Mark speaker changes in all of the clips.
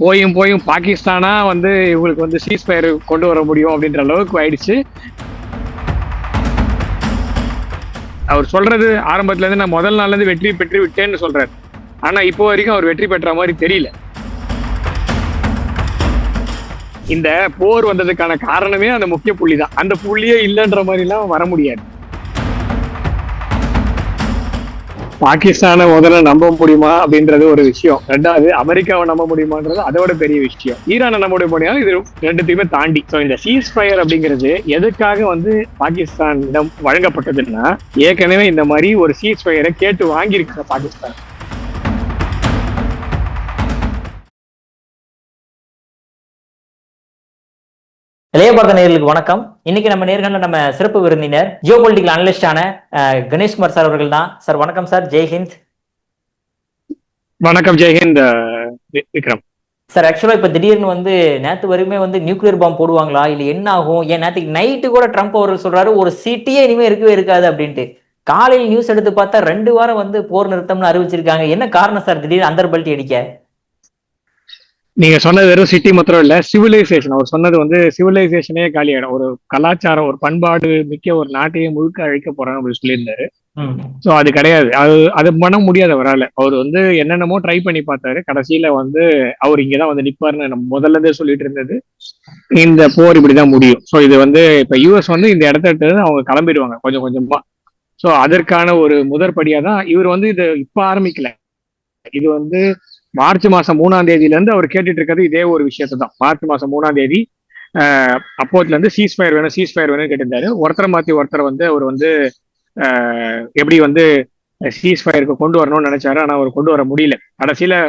Speaker 1: போயும் போயும் பாகிஸ்தானா வந்து இவங்களுக்கு வந்து சீஸ்ஃபயர் கொண்டு வர முடியும் அப்படின்ற அளவுக்கு ஆயிடுச்சு. அவர் சொல்றது ஆரம்பத்துல இருந்து நான் முதல் நாள்ல இருந்து வெற்றி பெற்று விட்டேன்னு சொல்றாரு. ஆனா இப்போ வரைக்கும் அவர் வெற்றி பெற்ற மாதிரி தெரியல. இந்த போர் வந்ததுக்கான காரணமே அந்த முக்கிய புள்ளி தான். அந்த புள்ளியே இல்லைன்ற மாதிரி எல்லாம் வர முடியாது. பாகிஸ்தானை முதல்ல நம்ப முடியுமா அப்படின்றது ஒரு விஷயம். ரெண்டாவது அமெரிக்காவை நம்ப முடியுமான்றது அதோட பெரிய விஷயம். ஈரானை நம்ப முடியும், இது ரெண்டுத்தையுமே தாண்டி. ஸோ இந்த சீஸ் ஃபயர் அப்படிங்கிறது எதுக்காக வந்து பாகிஸ்தானிடம் வழங்கப்பட்டதுன்னா, ஏற்கனவே இந்த மாதிரி ஒரு சீஸ் ஃபயரை கேட்டு வாங்கியிருக்கிற பாகிஸ்தான்.
Speaker 2: இளைய பாரத நேயர்களுக்கு வணக்கம். இன்னைக்கு நம்ம நேர்காணல நம்ம சிறப்பு விருந்தினர் ஜியோ பொலிட்டிக்கல் அனலிஸ்டான கணேஷ்குமார் சார் அவர்கள் தான். சார் வணக்கம் சார். ஜெய்ஹிந்த்.
Speaker 1: வணக்கம். ஜெய்ஹிந்த் விக்ரம்
Speaker 2: சார். ஆக்சுவலா இப்ப திடீர்னு வந்து நேற்று வரைக்குமே வந்து நியூக்ளியர் பாம்பு போடுவாங்களா இல்ல என்ன ஆகும், ஏன் நேற்றுக்கு நைட்டு கூட ட்ரம்ப் அவர்கள் சொல்றாரு ஒரு சிட்டியே இனிமே இருக்கவே இருக்காது அப்படின்ட்டு. காலையில் நியூஸ் எடுத்து பார்த்தா 2 வாரம் வந்து போர் நிறுத்தம்னு அறிவிச்சிருக்காங்க. என்ன காரணம் சார் திடீர்னு அந்தர் பல்ட்டி அடிக்க?
Speaker 1: நீங்க சொன்னது வெறும் சிட்டி மாத்திரம் இல்ல, சிவிலைசேஷன். அவர் சொன்னது வந்து சிவிலைசேஷனே காலியாயிடும். ஒரு கலாச்சாரம், ஒரு பண்பாடு மிக்க ஒரு நாட்டையே முழுக்க அழிக்க போறான்னு அப்படி சொல்லியிருந்தாரு. சோ அது கிடையாது. அது பண்ண முடியாது அவரால். அவர் வந்து என்னென்னமோ ட்ரை பண்ணி பார்த்தாரு. கடைசியில வந்து அவர் இங்கதான் வந்து நிப்பாருன்னு நம்ம முதல்ல இருந்தே சொல்லிட்டு இருந்தது. இந்த போர் இப்படிதான் முடியும். சோ இது வந்து இப்ப யூஎஸ் வந்து இந்த இடத்த அவங்க கிளம்பிடுவாங்க கொஞ்சம் கொஞ்சமா. சோ அதற்கான ஒரு முதற்படியா தான் இவர் வந்து இது இப்ப ஆரம்பிக்கல. இது வந்து மார்ச் மாசம் 3ஆம் தேதியில இருந்து அவர் கேட்டுட்டு இருக்கிறது இதே ஒரு விஷயத்தை தான். மார்ச் மாசம் 3ஆம் தேதி அப்போதுல இருந்து சீஸ்ஃபயர் வேணும்னு கேட்டிருந்தாரு. ஒருத்தரை மாத்தி ஒருத்தர் வந்து அவர் வந்து எப்படி வந்து சீஸ்ஃபயருக்கு கொண்டு வரணும்னு நினைச்சாரு. ஆனா அவர் கொண்டு வர முடியல. கடைசியில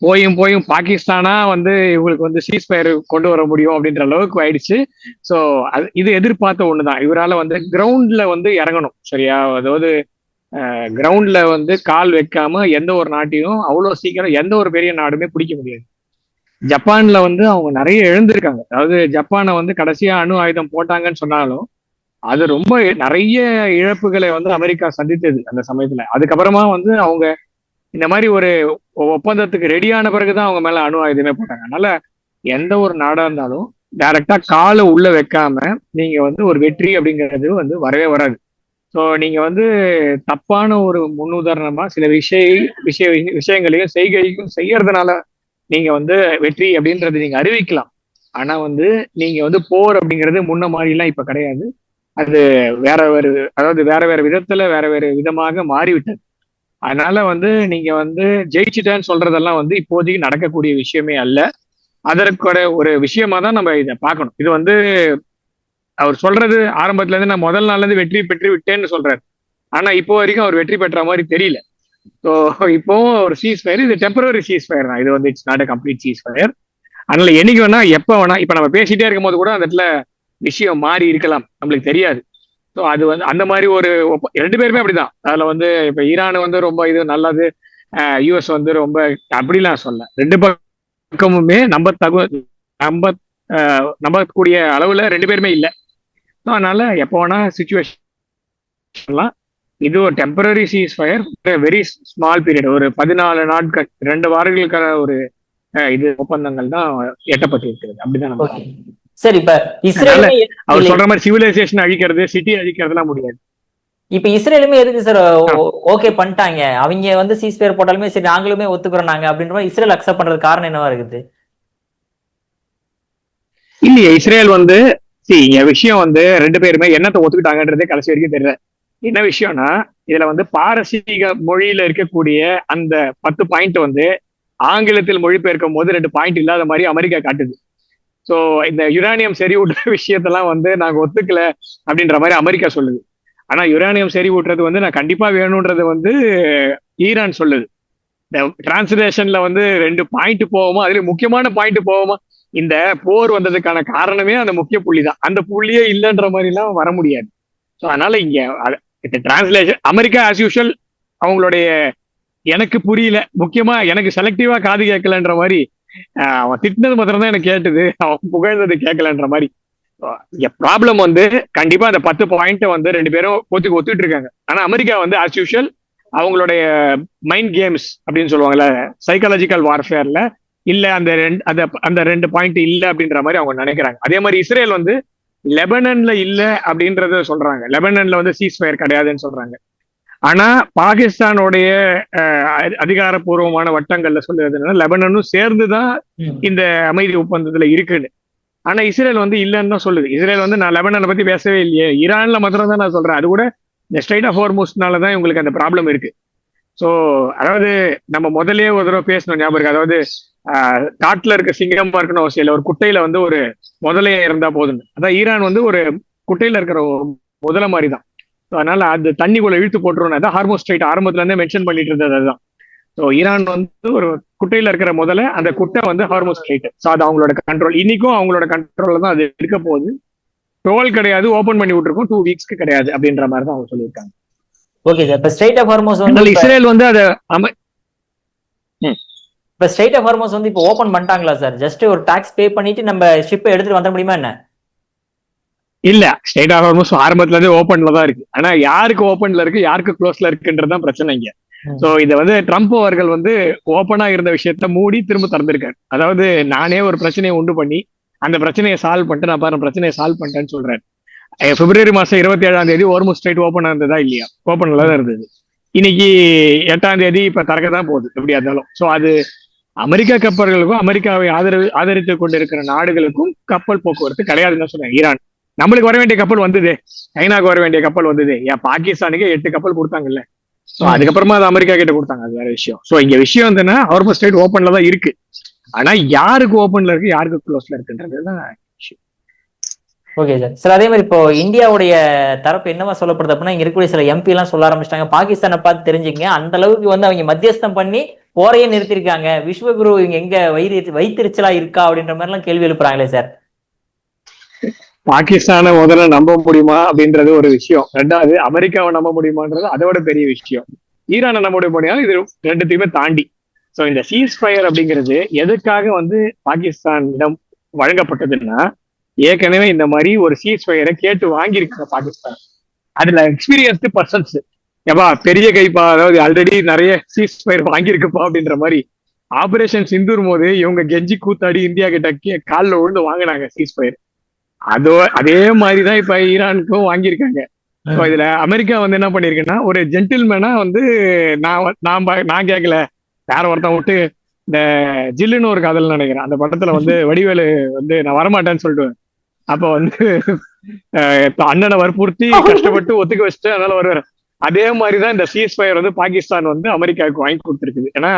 Speaker 1: போயும் போயும் பாகிஸ்தானா வந்து இவங்களுக்கு வந்து சீஸ்ஃபயர் கொண்டு வர முடியும் அப்படின்ற அளவுக்கு ஆயிடுச்சு. ஸோ இது எதிர்பார்த்த ஒண்ணுதான். இவரால வந்து கிரவுண்ட்ல வந்து இறங்கணும். சரியா? அதாவது கிரவுண்ட்ல வந்து கால் வைக்காம எந்த ஒரு நாட்டையும் அவ்வளவு சீக்கிரம் எந்த ஒரு பெரிய நாடுமே பிடிக்க முடியாது. ஜப்பான்ல வந்து அவங்க நிறைய இழந்திருக்காங்க. அதாவது ஜப்பானை வந்து கடைசியா அணு ஆயுதம் போட்டாங்கன்னு சொன்னாலும் அது ரொம்ப நிறைய இழப்புகளை வந்து அமெரிக்கா சந்தித்தது அந்த சமயத்துல. அதுக்கப்புறமா வந்து அவங்க இந்த மாதிரி ஒரு ஒப்பந்தத்துக்கு ரெடியான பிறகுதான் அவங்க மேல அணு ஆயுதமே போட்டாங்க. அதனால எந்த ஒரு நாடா இருந்தாலும் டைரக்டா காலை உள்ள வைக்காம நீங்க வந்து ஒரு வெற்றி அப்படிங்கிறது வந்து வரவே வராது. ஸோ நீங்க வந்து தப்பான ஒரு முன்னுதாரணமா சில விஷயங்களையும் செய்கையும் செய்யறதுனால நீங்க வந்து வெற்றி அப்படின்றது நீங்க அறிவிக்கலாம். ஆனா வந்து நீங்க வந்து போர் அப்படிங்கிறது முன்ன மாதிரிலாம் இப்ப கிடையாது. அது வேற வேற விதத்துல வேற வேற விதமாக மாறிவிட்டது. அதனால வந்து நீங்க வந்து ஜெயிச்சுட்டேன்னு சொல்றதெல்லாம் வந்து இப்போதைக்கு நடக்கக்கூடிய விஷயமே அல்ல. அதற்கோட ஒரு விஷயமா தான் நம்ம இதை பார்க்கணும். இது வந்து அவர் சொல்றது ஆரம்பத்துல இருந்து நான் முதல் நாள்ல இருந்து வெற்றி பெற்று விட்டேன்னு சொல்றாரு. ஆனா இப்போ வரைக்கும் அவர் வெற்றி பெற்ற மாதிரி தெரியல. ஸோ இப்போ ஒரு சீஸ் ஃபயர், இது டெம்பரரி சீஸ் ஃபயர் தான். இது வந்து it's not a complete cheese fire. அதனால என்னைக்கு வேணா எப்ப வேணா இப்ப நம்ம பேசிட்டே இருக்கும் போது கூட அந்த இடத்துல விஷயம் மாறி இருக்கலாம், நம்மளுக்கு தெரியாது. ஸோ அது வந்து அந்த மாதிரி ஒரு 2 பேருமே அப்படிதான். அதுல வந்து இப்ப ஈரான் வந்து ரொம்ப இது நல்லது, யூஎஸ் வந்து ரொம்ப அப்படிலாம் சொல்ல. 2 பக்கமுமே நம்பக்கூடிய அளவுல 2 பேருமே இல்லை. அதனால எப்போ வேணா சிச்சுவேஷன்லாம் இது ஒரு temporary cheese fire, very small period, ஒரு 14 நாட்கள் 2 வாரங்களுக்கான ஒரு இது ஒப்பந்தங்கள் தான் எட்டப்பட்டிருக்கிறது. அப்படிதான் நம்ம
Speaker 2: சரி. இப்ப இஸ்ரேலுமே
Speaker 1: அவர் சொல்ற மாதிரி சிவிலைசேஷன் அழிக்கிறது, சிட்டி அழிக்கிறதுலாம் முடியாது.
Speaker 2: இப்ப இஸ்ரேலுமே எதுக்கு சார் ஓகே பண்ணிட்டாங்க? அவங்க வந்து சீஸ்ஃபயர் போட்டாலுமே சரி நாங்களுமே ஒத்துக்கிறோம் நாங்க அப்படின்ற மாதிரி இஸ்ரேல் அக்செப்ட் பண்றது காரணம் என்னவா இருக்குது?
Speaker 1: இல்லையே, இஸ்ரேல் வந்து விஷயம் வந்து 2 பேருமே என்னத்தை ஒத்துக்கிட்டாங்கன்றதே கடைசி வரைக்கும் தெரியல. என்ன விஷயம்னா, இதுல வந்து பாரசீக மொழியில இருக்கக்கூடிய அந்த 10 பாயிண்ட் வந்து ஆங்கிலத்தில் மொழிபெயர்க்கும் போது 2 பாயிண்ட் இல்லாத மாதிரி அமெரிக்கா காட்டுது. சோ இந்த யுரேனியம் செறிவூட்டுற விஷயத்தெல்லாம் வந்து நாங்க ஒத்துக்கல அப்படின்ற மாதிரி அமெரிக்கா சொல்லுது. ஆனா யுரேனியம் செறிவூட்டுறது வந்து நான் கண்டிப்பா வேணும்ன்றது வந்து ஈரான் சொல்லுது. இந்த டிரான்ஸ்லேஷன்ல வந்து 2 பாயிண்ட் போவோமா, அதுல முக்கியமான பாயிண்ட் போவோமா. இந்த போர் வந்ததுக்கான காரணமே அந்த முக்கிய புள்ளி தான். அந்த புள்ளியே இல்லைன்ற மாதிரி எல்லாம் வர முடியாது. ஸோ அதனால இங்க டிரான்ஸ்லேஷன் அமெரிக்கா ஆஸ் யூஷுவல் அவங்களுடைய எனக்கு புரியல, முக்கியமா எனக்கு செலக்டிவா காது கேட்கலன்ற மாதிரி. அவன் திட்டினது மாத்திரம் தான் எனக்கு கேட்டுது, அவன் புகழ்ந்தது கேட்கலன்ற மாதிரி. ப்ராப்ளம் வந்து கண்டிப்பா அந்த 10 பாயிண்ட் வந்து 2 பேரும் ஒத்துட்டு இருக்காங்க. ஆனா அமெரிக்கா வந்து ஆஸ் யூஷுவல் அவங்களுடைய மைண்ட் கேம்ஸ் அப்படின்னு சொல்லுவாங்கல்ல, சைக்காலஜிக்கல் வார்ஃபேர்ல இல்ல அந்த ரெண்டு பாயிண்ட் இல்ல அப்படின்ற மாதிரி அவங்க நினைக்கிறாங்க. அதே மாதிரி இஸ்ரேல் வந்து லெபனன்ல இல்ல அப்படின்றத சொல்றாங்க. லெபனன்ல வந்து சீஸ்ஃபயர் கிடையாதுன்னு சொல்றாங்க. ஆனா பாகிஸ்தானுடைய அதிகாரப்பூர்வமான வட்டங்கள்ல சொல்றது என்னன்னா லெபனனும் சேர்ந்துதான் இந்த அமைதி ஒப்பந்தத்துல இருக்குன்னு. ஆனா இஸ்ரேல் வந்து இல்லைன்னு தான் சொல்லுது. இஸ்ரேல் வந்து நான் லெபனனை பத்தி பேசவே இல்லையே, ஈரான்ல மாத்திரம் தான் நான் சொல்றேன். அது கூட இந்த ஸ்ட்ரைட் ஆஃப் ஹோர்முஸ்னாலதான் இவங்களுக்கு அந்த ப்ராப்ளம் இருக்கு. ஸோ அதாவது நம்ம முதலே ஒரு தடவை பேசணும், ஞாபகம் இருக்கு. அதாவது காட்டுல இருக்க சிங்கமா இருக்கணும் அவசியம் இல்லை, ஒரு குட்டையில வந்து ஒரு முதலையே இருந்தா போதுன்னு. அதான் ஈரான் வந்து ஒரு குட்டையில இருக்கிற முதல மாதிரி தான். அதனால அது தண்ணிக்குள்ள இழுத்து போட்டுரும். அதான் ஹார்மோஸ் ஸ்ட்ரைட் ஆரம்பத்துல இருந்தே மென்ஷன் பண்ணிட்டு இருந்தது அதுதான். ஸோ ஈரான் வந்து ஒரு குட்டையில இருக்கிற முதல்ல அந்த குட்டை வந்து ஹார்மோஸ் ஸ்ட்ரைட். ஸோ அது அவங்களோட கண்ட்ரோல், இன்னைக்கும் அவங்களோட கண்ட்ரோல்ல தான் அது இருக்க போகுது. ரோல் கிடையாது, ஓபன் பண்ணி விட்டுருக்கோம், 2 வீக்ஸ்க்கு கிடையாது அப்படின்ற மாதிரி தான் அவங்க சொல்லியிருக்காங்க.
Speaker 2: Okay sir. இப்ப ஸ்ட்ரைட் ஆஃப் ஹார்மோஸ் வந்து
Speaker 1: இஸ்ரேல் வந்து அதை
Speaker 2: இப்ப ஸ்ட்ரைட் ஆஃப் ஹார்மோஸ் வந்து இப்போ ஓபன் பண்ணிட்டாங்களா சார்? ஜஸ்ட் ஒரு டாக்ஸ் பே பண்ணிட்டு நம்ம ஷிப்பை எடுத்துட்டு வர முடியுமா என்ன?
Speaker 1: இல்ல, ஸ்ட்ரைட் ஆஃப் ஹார்மோஸ் ஆரம்பத்துல இருந்தே ஓப்பன்ல தான் இருக்கு. ஆனா யாருக்கு ஓப்பன்ல இருக்கு யாருக்கு க்ளோஸ்ல இருக்குன்றதுதான் பிரச்சனை இங்க. சோ இத வந்து ட்ரம்ப் அவர்கள் வந்து ஓப்பனா இருந்த விஷயத்த மூடி திரும்ப திறந்திருக்காரு. அதாவது நானே ஒரு பிரச்சனையை உண்டு பண்ணி அந்த பிரச்சனையை சால்வ் பண்ணிட்டு நான் பாருங்க பிரச்சனையை சால்வ் பண்ணிட்டேன்னு சொல்றாரு. பிப்ரவரி மாசம் 27 ஹோர்முஸ் ஸ்ட்ரைட் ஓப்பன் இருந்ததா இல்லையா? ஓப்பன்ல தான் இருந்தது. இன்னைக்கு 8 இப்ப திறக்க தான் போகுது எப்படியா இருந்தாலும். சோ அது அமெரிக்கா கப்பல்களுக்கும் அமெரிக்காவை ஆதரித்து கொண்டிருக்கிற நாடுகளுக்கும் கப்பல் போக்குவரத்து கிடையாதுன்னு சொன்னேன். ஈரான் நம்மளுக்கு வர வேண்டிய கப்பல் வந்தது, சைனாக்கு வர வேண்டிய கப்பல் வந்தது, ஏன் பாகிஸ்தானுக்கு 8 கப்பல் கொடுத்தாங்கல்ல. சோ அதுக்கப்புறமா அது அமெரிக்கா கிட்ட கொடுத்தாங்க, அது வேற விஷயம். சோ இங்க விஷயம் என்னன்னா ஹார்மோஸ் ஸ்ட்ரைட் ஓப்பன்ல தான் இருக்கு. ஆனா யாருக்கு ஓப்பன்ல இருக்கு யாருக்கு க்ளோஸ்ல இருக்குன்றதுதான் விஷயம்.
Speaker 2: Okay sir. சார் அதே மாதிரி இப்போ இந்தியாவுடைய தரப்பு என்னவா சொல்லப்படுது அப்படின்னா, இங்க இருக்கக்கூடிய சில எம்பி எல்லாம் சொல்ல ஆரம்பிச்சிட்டாங்க, பாகிஸ்தானை பார்த்து தெரிஞ்சுங்க, அந்த அளவுக்கு வந்து அவங்க மத்தியஸ்தம் பண்ணி போரையே நிறுத்திருக்காங்க, விஸ்வகுரு இவங்க எங்க வைத்திருச்சலா இருக்கா அப்படின்ற மாதிரி எல்லாம் கேள்வி எழுப்புறாங்களே சார்.
Speaker 1: பாகிஸ்தானை முதல்ல நம்ப முடியுமா அப்படின்றது ஒரு விஷயம். ரெண்டாவது அமெரிக்காவை நம்ப முடியுமான்றது அதோட பெரிய விஷயம். ஈரானை நம்ப முடியுமா, இது ரெண்டுத்தையுமே தாண்டி. சோ இந்த சீஸ் ஃபயர் அப்படிங்கிறது எதுக்காக வந்து பாகிஸ்தானிடம் வழங்கப்பட்டதுன்னா, ஏற்கனவே இந்த மாதிரி ஒரு சீஸ் ஃபயரை கேட்டு வாங்கியிருக்காங்க பாகிஸ்தான். அதுல எக்ஸ்பீரியன்ஸ்டு பர்சன்ஸ் ஏப்பா பெரிய கைப்பா, அதாவது ஆல்ரெடி நிறைய சீஸ் ஃபயர் வாங்கியிருக்குப்பா அப்படின்ற மாதிரி. ஆபரேஷன் சிந்தூர் போது இவங்க கெஞ்சி கூத்தாடி இந்தியா கிட்ட காலில் விழுந்து வாங்கினாங்க சீஸ் ஃபயர். அதே மாதிரிதான் இப்ப ஈரானுக்கும் வாங்கியிருக்காங்க. இதுல அமெரிக்கா வந்து என்ன பண்ணிருக்குன்னா, ஒரு ஜென்டில்மேனா வந்து நான் கேட்கல, வேற ஒருத்தன் விட்டு இந்த ஜில்லுன்னு ஒரு காதல் நினைக்கிறேன் அந்த படத்துல வந்து வடிவேலு வந்து நான் வரமாட்டேன்னு சொல்லிட்டு அப்ப வந்து இப்ப அண்ணனை வற்புறுத்தி கஷ்டப்பட்டு ஒத்துக்க வச்சுட்டு அதனால வருவார். அதே மாதிரிதான் இந்த சீஸ் ஃபயர் வந்து பாகிஸ்தான் வந்து அமெரிக்காவுக்கு வாங்கி கொடுத்துருக்குது. ஏன்னா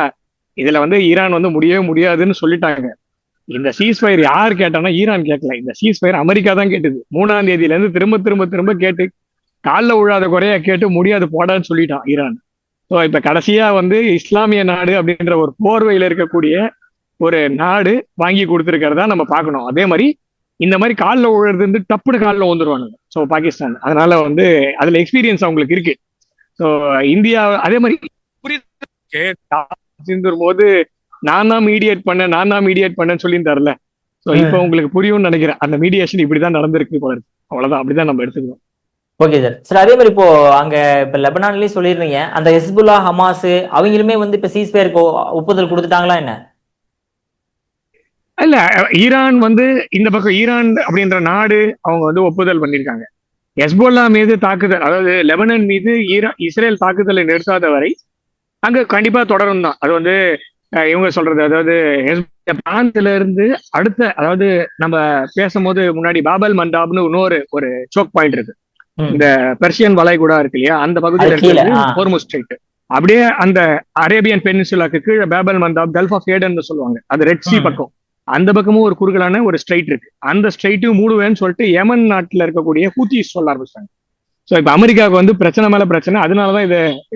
Speaker 1: இதுல வந்து ஈரான் வந்து முடியவே முடியாதுன்னு சொல்லிட்டாங்க. இந்த சீஸ் ஃபயர் யார் கேட்டானா ஈரான் கேட்கல, இந்த சீஸ் ஃபயர் அமெரிக்கா தான் கேட்டது. 3ஆம் தேதியில இருந்து திரும்ப திரும்ப திரும்ப கேட்டு காலில் விழாத குறையா கேட்டு முடியாது போடான்னு சொல்லிட்டான் ஈரான். ஸோ இப்ப கடைசியா வந்து இஸ்லாமிய நாடு அப்படின்ற ஒரு போர்வையில இருக்கக்கூடிய ஒரு நாடு வாங்கி கொடுத்துருக்கிறதா நம்ம பார்க்கணும். அதே மாதிரி இந்த மாதிரி காலில் விழுறது வந்து டப்புனு காலில் வந்துருவானுங்க ஸோ பாகிஸ்தான். அதனால வந்து அதுல எக்ஸ்பீரியன்ஸ் அவங்களுக்கு இருக்கு. ஸோ இந்தியா அதே மாதிரி புரியுது போது நான் தான் மீடியேட் பண்ணேன்னு சொல்லியிருந்தாருல. ஸோ இப்போ உங்களுக்கு புரியும்னு நினைக்கிறேன், அந்த மீடியேஷன் இப்படிதான் நடந்திருக்கு போல இருக்கு. அவ்வளவுதான், அப்படிதான் நம்ம எடுத்துக்கணும்.
Speaker 2: Okay sir. சார் அதே மாதிரி இப்போ அங்க இப்ப லெபனான்லயும் சொல்லிருந்தீங்க, அந்த ஹிஸ்புல்லா ஹமாஸ் அவங்களுமே வந்து இப்ப சீஸ்ஃபயருக்கு ஒப்புதல் கொடுத்துட்டாங்களா என்ன?
Speaker 1: இல்ல, ஈரான் வந்து இந்த பக்கம் ஈரான் அப்படின்ற நாடு அவங்க வந்து ஒப்புதல் பண்ணியிருக்காங்க. ஹெஸ்போல்லா மீது தாக்குதல், அதாவது லெபனன் மீது இஸ்ரேல் தாக்குதலை நிறுத்தாத வரை அங்க கண்டிப்பா தொடரும் தான். அது வந்து இவங்க சொல்றது, அதாவது பிராந்தில இருந்து அடுத்த, அதாவது நம்ம பேசும்போது முன்னாடி பாபல் மண்டாப்னு இன்னொரு ஒரு சோக் பாயிண்ட் இருக்கு, இந்த பெர்ஷியன் வளைகுடா இருக்கு இல்லையா, அந்த பகுதியில் இருக்கிறது ஹோர்முஸ் ஸ்ட்ரைட். அப்படியே அந்த அரேபியன் பெனின்சுலாக்கு கீழே பாபல் மண்டாப், கல்ஃப் ஆஃப் ஏடன் சொல்லுவாங்க, அது ரெட் சி பக்கம், அந்த பக்கமும் ஒரு குறுகலான ஒரு ஸ்ட்ரைட் இருக்கு. அந்த ஸ்ட்ரைட்டையும் மூடுவேன்னு சொல்லிட்டு யமன் நாட்டுல இருக்கக்கூடிய ஹூத்திஸ் சொல்ல ஆரம்பிச்சாங்க. ஸோ இப்போ அமெரிக்காவுக்கு வந்து பிரச்சனை மேல பிரச்சனை. அதனாலதான்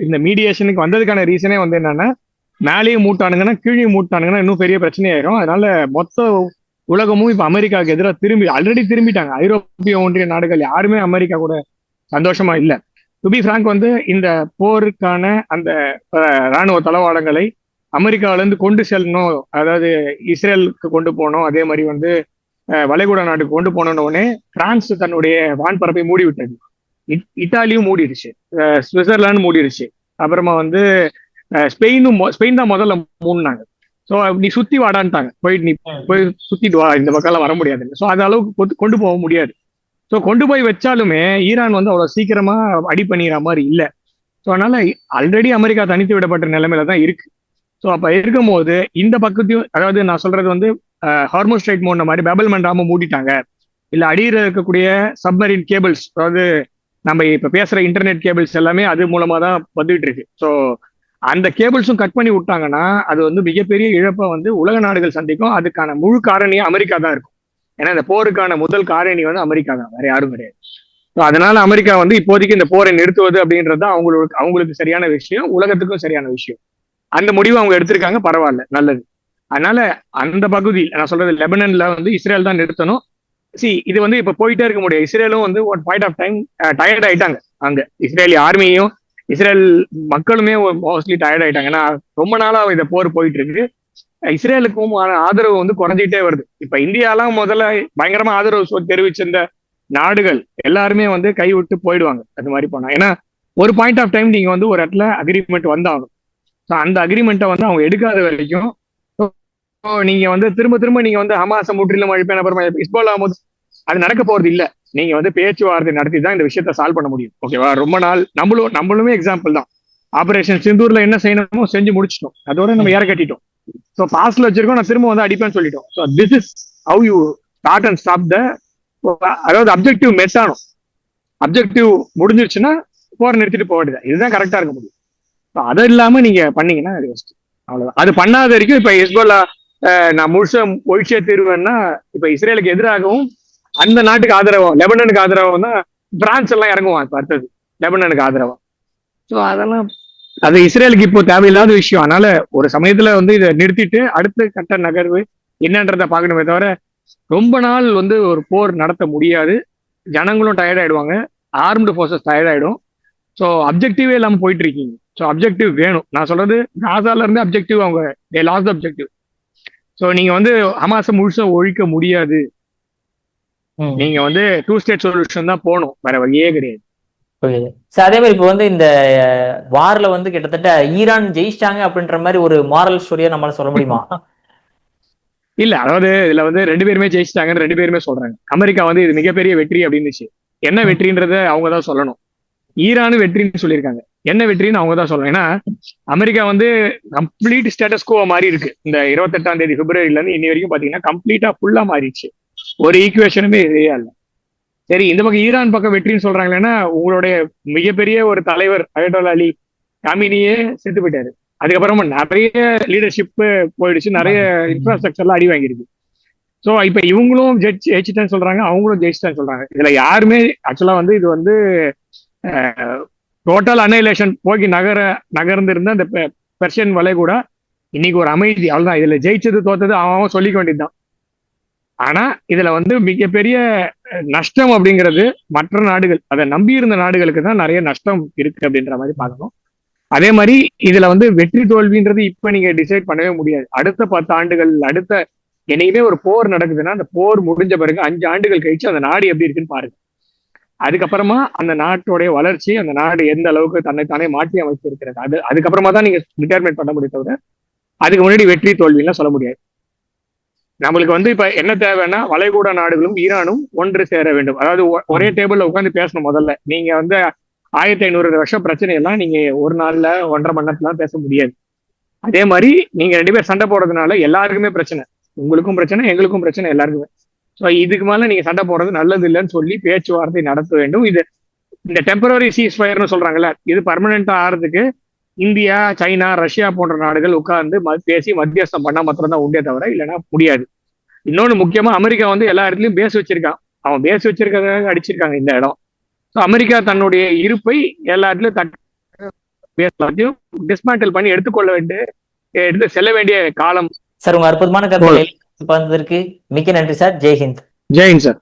Speaker 1: இந்த மீடியேஷனுக்கு வந்ததுக்கான ரீசனே வந்து என்னன்னா, மேலேயும் மூட்டானுங்கன்னா கீழே மூட்டானுங்கன்னா இன்னும் பெரிய பிரச்சனையாயிரும். அதனால மொத்த உலகமும் இப்ப அமெரிக்காவுக்கு எதிராக ஆல்ரெடி திரும்பிட்டாங்க. ஐரோப்பிய ஒன்றிய நாடுகள் யாருமே அமெரிக்கா கூட சந்தோஷமா இல்ல. டு பி ஃப்ராங்க் வந்து இந்த போருக்கான அந்த ராணுவ தளவாடங்களை அமெரிக்காவில இருந்து கொண்டு செல்லணும், அதாவது இஸ்ரேலுக்கு கொண்டு போகணும், அதே மாதிரி வந்து வளைகுடா நாட்டுக்கு கொண்டு போனோடனே பிரான்ஸ் தன்னுடைய வான்பரப்பை மூடி விட்டது, இட்டாலியும் மூடிடுச்சு, சுவிட்சர்லாந்து மூடிடுச்சு, அப்புறமா வந்து ஸ்பெயின் தான் முதல்ல மூடினாங்க. ஸோ நீ சுத்தி வாடான்ட்டாங்க, போயிட்டு நீ போய் சுத்திட்டு வா, இந்த பக்கம் வர முடியாதுன்னு. ஸோ அது அளவுக்கு கொண்டு போக முடியாது. ஸோ கொண்டு போய் வச்சாலுமே ஈரான் வந்து அவ்வளவு சீக்கிரமா அடி பண்ணிடுற மாதிரி இல்லை. ஸோ அதனால ஆல்ரெடி அமெரிக்கா தனித்து விடப்பட்ட நிலைமையில தான் இருக்கு. ஸோ அப்ப இருக்கும்போது இந்த பக்கத்தையும், அதாவது நான் சொல்றது வந்து ஹார்மோன் ஸ்ட்ரைட் மூணு மாதிரி பேபல் மண்டாம மூடிட்டாங்க, இல்ல அடியில் இருக்கக்கூடிய சப்மரீன் கேபிள்ஸ், அதாவது நம்ம இப்ப பேசுற இன்டர்நெட் கேபிள்ஸ் எல்லாமே அது மூலமா தான் வந்துட்டு இருக்கு. ஸோ அந்த கேபிள்ஸும் கட் பண்ணி விட்டாங்கன்னா அது வந்து மிகப்பெரிய இழப்பை வந்து உலக நாடுகள் சந்திக்கும். அதுக்கான முழு காரணியா அமெரிக்கா தான் இருக்கும். ஏன்னா இந்த போருக்கான முதல் காரணி வந்து அமெரிக்கா தான், வேற யாரும் கிடையாது. ஸோ அதனால அமெரிக்கா வந்து இப்போதைக்கு இந்த போரை நிறுத்துவது அப்படின்றது தான் அவங்களுக்கு சரியான விஷயம், உலகத்துக்கும் சரியான விஷயம். அந்த முடிவை அவங்க எடுத்திருக்காங்க, பரவாயில்ல, நல்லது. அதனால அந்த பகுதி நான் சொல்றது லெபனன்ல வந்து இஸ்ரேல் தான் நிறுத்தணும். இது வந்து இப்ப போயிட்டே இருக்க முடியாது. இஸ்ரேலும் வந்து one point of time tired ஆயிட்டாங்க. அங்க இஸ்ரேலி ஆர்மியும் இஸ்ரேல் மக்களுமே மோஸ்ட்லி டயர்ட் ஆயிட்டாங்க. ஏன்னா ரொம்ப நாளா இந்த போர் போயிட்டு இருக்கு. இஸ்ரேலுக்கும் ஆதரவு வந்து குறைஞ்சிட்டே வருது. இப்ப இந்தியாலாம் முதல்ல பயங்கரமா ஆதரவு தெரிவிச்சிருந்த நாடுகள் எல்லாருமே வந்து கைவிட்டு போயிடுவாங்க அது மாதிரி போனா. ஏன்னா ஒரு பாயிண்ட் ஆஃப் டைம் நீங்க வந்து ஒரு இடத்துல அக்ரிமெண்ட் வந்தாகும். ஸோ அந்த அக்ரிமெண்ட்டை வந்து அவங்க எடுக்காத வரைக்கும் நீங்க வந்து திரும்ப திரும்ப நீங்க வந்து ஹமாஸை முற்றிலும் அழிப்பேன், அப்புறமா ஹிஸ்புல்லா அது நடக்க போறது இல்லை. நீங்க வந்து பேச்சுவார்த்தை நடத்தி தான் இந்த விஷயத்த சால்வ் பண்ண முடியும். ஓகேவா? ரொம்ப நாள் நம்மளுமே எக்ஸாம்பிள் தான். ஆபரேஷன் சிந்தூர்ல என்ன செய்யணுமோ செஞ்சு முடிச்சிட்டோம், அதோட நம்ம ஏற கட்டிட்டோம். ஸோ பாஸ்ல வச்சிருக்கோம், நான் திரும்ப வந்து அடிப்பேன்னு சொல்லிட்டோம். So this is how you start and stop the, அதாவது அப்ஜெக்டிவ் மெஸ் ஆனும். அப்ஜெக்டிவ் முடிஞ்சிருச்சுன்னா போர் நிறுத்திட்டு போக வேண்டியது, இதுதான் கரெக்டா இருக்க முடியும். ஸோ அது இல்லாம நீங்க பண்ணீங்கன்னா அது பெஸ்ட். அவ்வளவுதான். அது பண்ணாத வரைக்கும் இப்ப ஹிஸ்புல்லா நான் முழுசா ஒழிச்சே தீர்வேன்னா இப்ப இஸ்ரேலுக்கு எதிராகவும் அந்த நாட்டுக்கு ஆதரவும் லெபனனுக்கு ஆதரவும் தான் பிரான்ஸ் எல்லாம் இறங்குவான் இப்ப அடுத்தது லெபனனுக்கு ஆதரவா. ஸோ அதெல்லாம் அது இஸ்ரேலுக்கு இப்போ தேவையில்லாத விஷயம். அதனால ஒரு சமயத்துல வந்து இதை நிறுத்திட்டு அடுத்த கட்ட நகர்வு என்னன்றதை பார்க்கணுமே தவிர ரொம்ப நாள் வந்து ஒரு போர் நடத்த முடியாது. ஜனங்களும் டயர்ட் ஆயிடுவாங்க, ஆர்ம்டு ஃபோர்ஸஸ் டயர்ட் ஆயிடும். ஸோ அப்ஜெக்டிவே இல்லாமல் போயிட்டு இருக்கீங்க. ஸோ அப்ஜெக்டிவ் வேணும். நான் சொல்றது காசால இருந்து அப்ஜெக்டிவ் அவங்க லாஸ்ட் அப்ஜெக்டிவ். ஸோ நீங்க வந்து ஹமாஸை முழுசா ஒழிக்க முடியாது. நீங்க வந்து 2 ஸ்டேட் சொல்யூஷன் தான் போகணும், வேற வழியே கிடையாது.
Speaker 2: அதே மாதிரி இப்போ வந்து இந்த வார்ல வந்து கிட்டத்தட்ட ஈரான் ஜெயிச்சிட்டாங்க அப்படின்ற மாதிரி ஒரு மாரல் ஸ்டோரியா நம்மளால சொல்ல முடியுமா?
Speaker 1: இல்ல, அதாவது இதுல வந்து 2 பேருமே ஜெயிச்சிட்டாங்கன்னு 2 பேருமே சொல்றாங்க. அமெரிக்கா வந்து இது மிகப்பெரிய வெற்றி அப்படின்னுச்சு. என்ன வெற்றின்றத அவங்க தான் சொல்லணும். ஈரானும் வெற்றின்னு சொல்லியிருக்காங்க, என்ன வெற்றின்னு அவங்க தான் சொல்லணும். ஏன்னா அமெரிக்கா வந்து கம்ப்ளீட் ஸ்டேட்டஸ் கோ மாறி இருக்கு. இந்த 28ஆம் தேதி பிப்ரவரியில இருந்து இன்னி வரைக்கும் பாத்தீங்கன்னா கம்ப்ளீட்டா ஃபுல்லா மாறிடுச்சு. ஒரு ஈக்குவேஷனுமே சரியா இல்லை. சரி, இந்த பக்கம் ஈரான் பக்கம் வெற்றின்னு சொல்றாங்களேன்னா உங்களுடைய மிகப்பெரிய ஒரு தலைவர் அயட்டோல்லா அலி காமினியே செத்து போயிட்டாரு. அதுக்கப்புறமா நிறைய லீடர்ஷிப் போயிடுச்சு, நிறைய இன்ஃப்ராஸ்ட்ரக்சர்லாம் அடி வாங்கிருக்கு. ஸோ இப்ப இவங்களும் ஜெயிச்சிட்டேன்னு சொல்றாங்க, அவங்களும் ஜெயிச்சிட்டேன்னு சொல்றாங்க. இதுல யாருமே ஆக்சுவலா வந்து இது வந்து டோட்டல் அனைலேஷன் போக்கி நகர்ந்து இருந்த அந்த பெர்ஷியன் வலை கூட இன்னைக்கு ஒரு அமைதி, அவ்வளவுதான். இதுல ஜெயிச்சது தோத்தது அவன் சொல்லிக்க வேண்டியதுதான். ஆனா இதுல வந்து மிகப்பெரிய நஷ்டம் அப்படிங்கிறது மற்ற நாடுகள், அதை நம்பி இருந்த நாடுகளுக்கு தான் நிறைய நஷ்டம் இருக்கு அப்படின்ற மாதிரி பார்க்கணும். அதே மாதிரி இதுல வந்து வெற்றி தோல்வின்றது இப்ப நீங்க டிசைட் பண்ணவே முடியாது. அடுத்த 10 ஆண்டுகள், அடுத்த என்னைக்குமே ஒரு போர் நடக்குதுன்னா அந்த போர் முடிஞ்ச பிறகு 5 ஆண்டுகள் கழிச்சு அந்த நாடு எப்படி இருக்குன்னு பாருங்க. அதுக்கப்புறமா அந்த நாட்டுடைய வளர்ச்சி, அந்த நாடு எந்த அளவுக்கு தன்னைத்தானே மாற்றி அமைச்சு இருக்கிறது, அதுக்கப்புறமா தான் நீங்க டிட்டர்மினேட் பண்ண முடியும் தவிர அதுக்கு முன்னாடி வெற்றி தோல்விலாம் சொல்ல முடியாது. நம்மளுக்கு வந்து இப்ப என்ன தேவைன்னா வளைகுடா நாடுகளும் ஈரானும் ஒன்று சேர வேண்டும். அதாவது ஒரே டேபிள்ல உட்காந்து பேசணும். முதல்ல நீங்க வந்து 1500 வருஷம் பிரச்சனையெல்லாம் நீங்க ஒரு நாள்ல 1.5 மணி நேரத்துல பேச முடியாது. அதே மாதிரி நீங்க 2 பேர் சண்டை போடுறதுனால எல்லாருக்குமே பிரச்சனை, உங்களுக்கும் பிரச்சனை, எங்களுக்கும் பிரச்சனை, எல்லாருக்குமே. ஸோ இதுக்கு மேல நீங்க சண்டை போடுறது நல்லது இல்லைன்னு சொல்லி பேச்சுவார்த்தை நடத்த வேண்டும். இது இந்த டெம்பரரி சீஸ்ஃபயர்னு சொல்றாங்கல்ல, இது பர்மனண்டா ஆறதுக்கு இந்தியா, சைனா, ரஷ்யா போன்ற நாடுகள் உட்கார்ந்து பேசி மத்தியஸ்தம் பண்ணா மாத்திரம் உண்டே தவிர இல்லைன்னா முடியாது. இன்னொன்னு முக்கியமா அமெரிக்கா வந்து எல்லா இடத்துலயும் பேஸ் வச்சிருக்கான். அவன் பேஸ் வச்சிருக்கிறதாக அடிச்சிருக்காங்க இந்த இடம். ஸோ அமெரிக்கா தன்னுடைய இருப்பை எல்லா இடத்துலயும் டிஸ்மேண்டில் பண்ணி எடுத்து செல்ல வேண்டிய காலம்.
Speaker 2: சார், உங்க அற்புதமான கருத்து மிக்க நன்றி சார். ஜெய்ஹிந்த்.
Speaker 1: ஜெய்ஹிந்த் சார்.